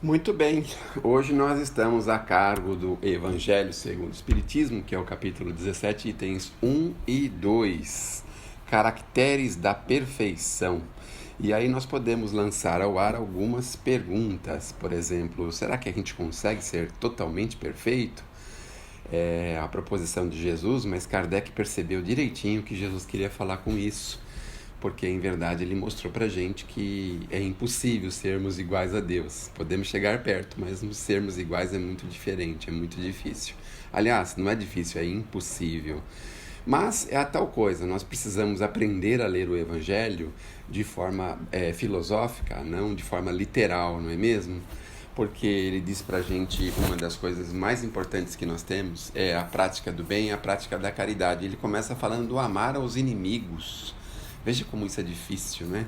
Muito bem, hoje nós estamos a cargo do Evangelho segundo o Espiritismo, que é o capítulo 17, itens 1 e 2, Caracteres da Perfeição. E aí nós podemos lançar ao ar algumas perguntas, por exemplo, será que a gente consegue ser totalmente perfeito? É a proposição de Jesus, mas Kardec percebeu direitinho que Jesus queria falar com isso, porque em verdade ele mostrou pra gente que é impossível sermos iguais a Deus. Podemos chegar perto, mas sermos iguais é muito diferente, é muito difícil. Aliás, não é difícil, é impossível. Mas é a tal coisa, nós precisamos aprender a ler o Evangelho de forma filosófica, não de forma literal, não é mesmo? Porque ele diz pra gente uma das coisas mais importantes que nós temos é a prática do bem e a prática da caridade. Ele começa falando do amar aos inimigos. Veja como isso é difícil, né?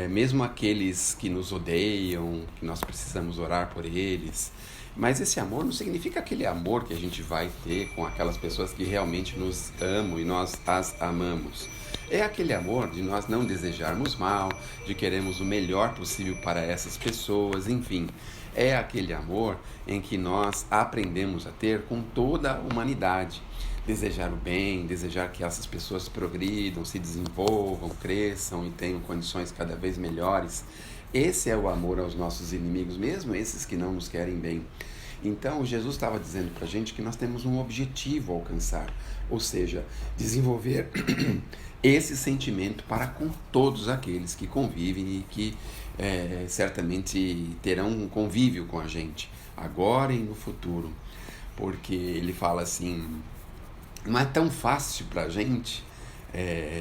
Mesmo aqueles que nos odeiam, que nós precisamos orar por eles. Mas esse amor não significa aquele amor que a gente vai ter com aquelas pessoas que realmente nos amam e nós as amamos. É aquele amor de nós não desejarmos mal, de queremos o melhor possível para essas pessoas, enfim. É aquele amor em que nós aprendemos a ter com toda a humanidade. Desejar o bem, desejar que essas pessoas progridam, se desenvolvam, cresçam e tenham condições cada vez melhores. Esse é o amor aos nossos inimigos, mesmo esses que não nos querem bem. Então, Jesus estava dizendo para a gente que nós temos um objetivo a alcançar, ou seja, desenvolver esse sentimento para com todos aqueles que convivem e que certamente terão um convívio com a gente, agora e no futuro. Porque ele fala assim, não é tão fácil para a gente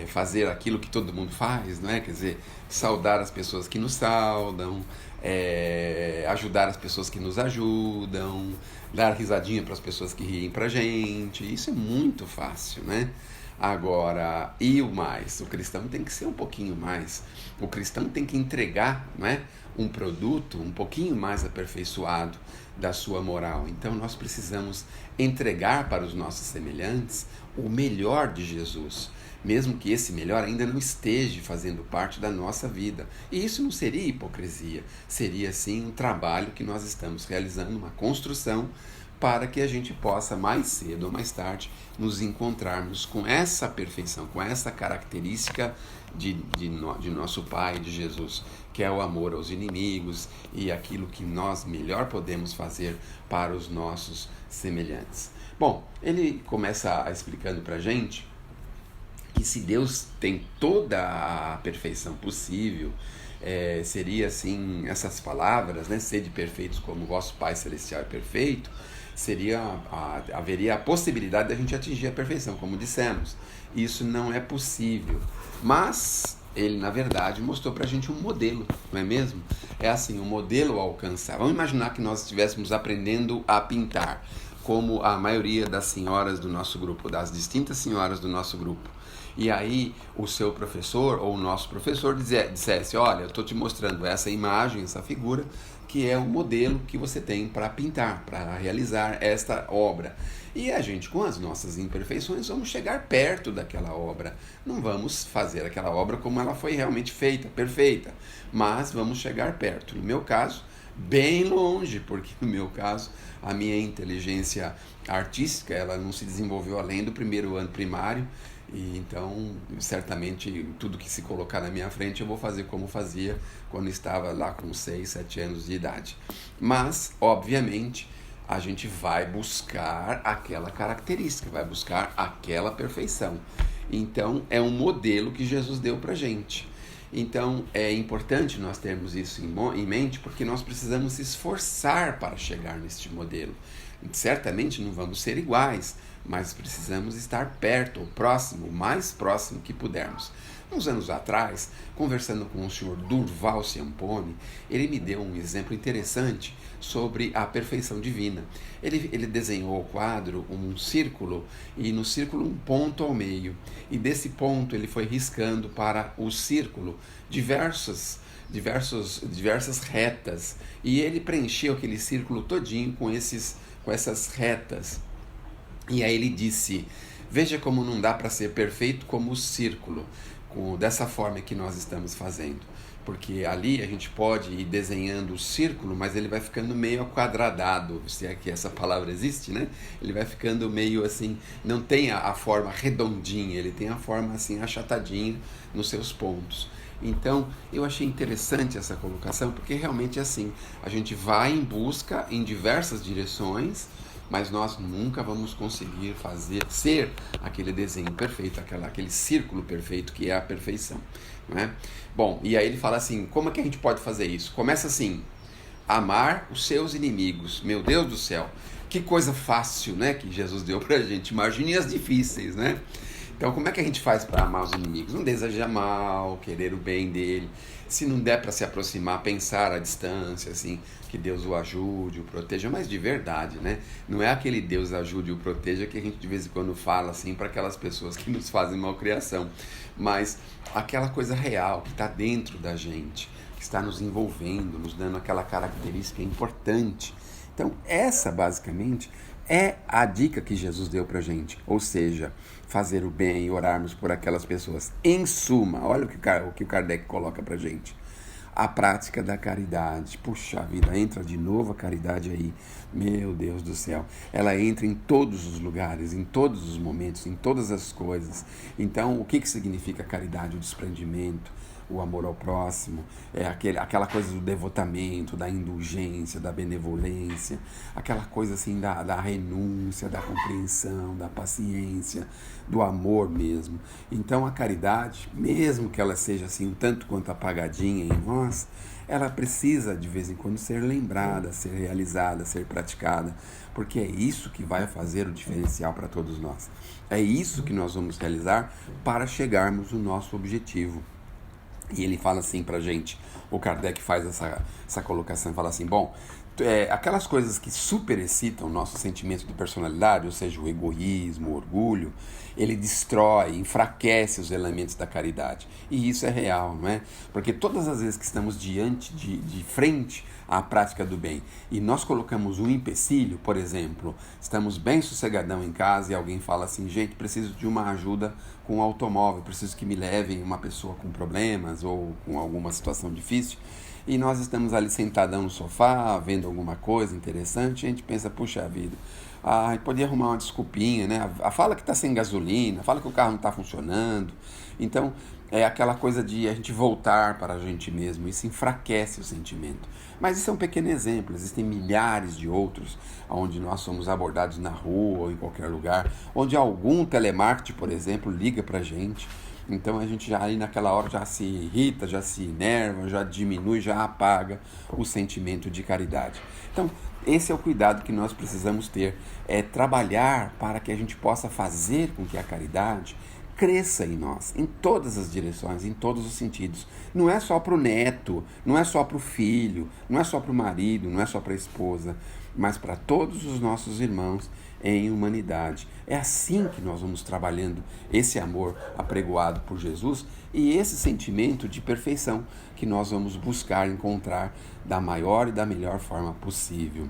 fazer aquilo que todo mundo faz, não é? Quer dizer, saudar as pessoas que nos saudam, ajudar as pessoas que nos ajudam, dar risadinha para as pessoas que riem para a gente. Isso é muito fácil, né? Agora, e o mais? O cristão tem que ser um pouquinho mais. O cristão tem que entregar, não é? Um produto um pouquinho mais aperfeiçoado da sua moral. Então nós precisamos entregar para os nossos semelhantes o melhor de Jesus, mesmo que esse melhor ainda não esteja fazendo parte da nossa vida. E isso não seria hipocrisia, seria sim um trabalho que nós estamos realizando, uma construção para que a gente possa mais cedo ou mais tarde nos encontrarmos com essa perfeição, com essa característica de nosso Pai, de Jesus, que é o amor aos inimigos e aquilo que nós melhor podemos fazer para os nossos semelhantes. Bom, ele começa explicando para a gente que se Deus tem toda a perfeição possível, seria assim, essas palavras, né, sede perfeitos como o vosso Pai Celestial é perfeito, haveria a possibilidade de a gente atingir a perfeição, como dissemos. Isso não é possível, mas ele na verdade mostrou pra gente um modelo, não é mesmo? É assim, um modelo a alcançar. Vamos imaginar que nós estivéssemos aprendendo a pintar, como a maioria das senhoras do nosso grupo, das distintas senhoras do nosso grupo. E aí o seu professor ou o nosso professor dissesse, olha, eu estou te mostrando essa imagem, essa figura, que é o modelo que você tem para pintar, para realizar esta obra. E a gente, com as nossas imperfeições, vamos chegar perto daquela obra. Não vamos fazer aquela obra como ela foi realmente feita, perfeita, mas vamos chegar perto. No meu caso, bem longe, porque no meu caso, a minha inteligência artística, ela não se desenvolveu além do primeiro ano primário, e então, certamente, tudo que se colocar na minha frente eu vou fazer como fazia quando estava lá com 6, 7 anos de idade. Mas, obviamente, a gente vai buscar aquela característica, vai buscar aquela perfeição. Então, é um modelo que Jesus deu pra gente. Então, é importante nós termos isso em mente, porque nós precisamos se esforçar para chegar neste modelo. Certamente não vamos ser iguais, mas precisamos estar perto, ou próximo, o mais próximo que pudermos. Uns anos atrás, conversando com o senhor Durval Ciampone, ele me deu um exemplo interessante sobre a perfeição divina. Ele desenhou o quadro, um círculo, e no círculo um ponto ao meio. E desse ponto ele foi riscando para o círculo diversas retas. E ele preencheu aquele círculo todinho com essas retas. E aí ele disse, veja como não dá para ser perfeito como o círculo. dessa forma que nós estamos fazendo. Porque ali a gente pode ir desenhando o círculo, mas ele vai ficando meio quadradado, se é que essa palavra existe, né? Ele vai ficando meio assim, não tem a forma redondinha, ele tem a forma assim achatadinha nos seus pontos. Então, eu achei interessante essa colocação, porque realmente é assim, a gente vai em busca em diversas direções, mas nós nunca vamos conseguir ser aquele desenho perfeito, aquele círculo perfeito que é a perfeição, não é? Bom, e aí ele fala assim, como é que a gente pode fazer isso? Começa assim, amar os seus inimigos. Meu Deus do céu, que coisa fácil, né, que Jesus deu pra gente. Imagine as difíceis, né? Então, como é que a gente faz para amar os inimigos? Não desejar mal, querer o bem dele. Se não der para se aproximar, pensar à distância, assim, que Deus o ajude, o proteja, mas de verdade, né? Não é aquele Deus ajude e o proteja que a gente de vez em quando fala, assim, para aquelas pessoas que nos fazem malcriação. Mas aquela coisa real que está dentro da gente, que está nos envolvendo, nos dando aquela característica importante. Então, essa basicamente é a dica que Jesus deu pra gente, ou seja, fazer o bem e orarmos por aquelas pessoas. Em suma, olha o que o Kardec coloca pra gente. A prática da caridade. Puxa vida, entra de novo a caridade aí. Meu Deus do céu. Ela entra em todos os lugares, em todos os momentos, em todas as coisas. Então, o que significa caridade? O desprendimento, o amor ao próximo, aquela coisa do devotamento, da indulgência, da benevolência, aquela coisa assim da renúncia, da compreensão, da paciência, do amor mesmo. Então a caridade, mesmo que ela seja assim um tanto quanto apagadinha em nós, ela precisa de vez em quando ser lembrada, ser realizada, ser praticada, porque é isso que vai fazer o diferencial para todos nós. É isso que nós vamos realizar para chegarmos no nosso objetivo. E ele fala assim pra gente, o Kardec faz essa colocação, fala assim, bom, aquelas coisas que superexcitam nosso sentimento de personalidade, ou seja, o egoísmo, o orgulho, ele destrói, enfraquece os elementos da caridade. E isso é real, não é? Porque todas as vezes que estamos diante de frente à prática do bem e nós colocamos um empecilho, por exemplo, estamos bem sossegadão em casa e alguém fala assim, gente, preciso de uma ajuda com o automóvel, preciso que me levem uma pessoa com problemas ou com alguma situação difícil, e nós estamos ali sentadão no sofá, vendo alguma coisa interessante, a gente pensa, puxa vida, podia arrumar uma desculpinha, né? Fala que está sem gasolina, fala que o carro não está funcionando. Então, é aquela coisa de a gente voltar para a gente mesmo, isso enfraquece o sentimento. Mas isso é um pequeno exemplo, existem milhares de outros, onde nós somos abordados na rua ou em qualquer lugar, onde algum telemarketing, por exemplo, liga para a gente. Então a gente já ali naquela hora já se irrita, já se enerva, já diminui, já apaga o sentimento de caridade. Então esse é o cuidado que nós precisamos ter, é trabalhar para que a gente possa fazer com que a caridade cresça em nós, em todas as direções, em todos os sentidos. Não é só para o neto, não é só para o filho, não é só para o marido, não é só para a esposa, mas para todos os nossos irmãos em humanidade. É assim que nós vamos trabalhando esse amor apregoado por Jesus e esse sentimento de perfeição que nós vamos buscar encontrar da maior e da melhor forma possível.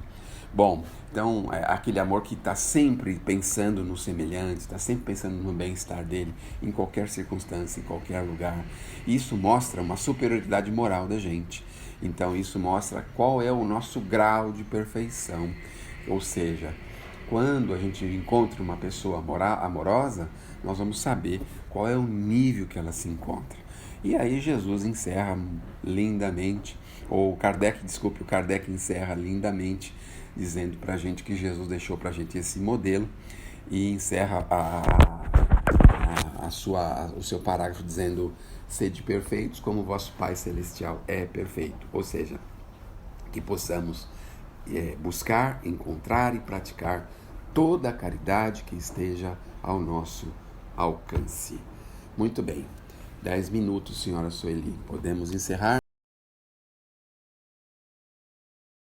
Bom, então aquele amor que está sempre pensando no semelhante, está sempre pensando no bem-estar dele, em qualquer circunstância, em qualquer lugar. Isso mostra uma superioridade moral da gente. Então isso mostra qual é o nosso grau de perfeição. Ou seja, quando a gente encontra uma pessoa amorosa, nós vamos saber qual é o nível que ela se encontra. E aí Jesus encerra lindamente, ou o Kardec encerra lindamente, dizendo para a gente que Jesus deixou para a gente esse modelo e encerra o seu parágrafo dizendo: sede perfeitos como vosso Pai Celestial é perfeito. Ou seja, que possamos buscar, encontrar e praticar toda a caridade que esteja ao nosso alcance. Muito bem, 10 minutos, senhora Sueli. Podemos encerrar?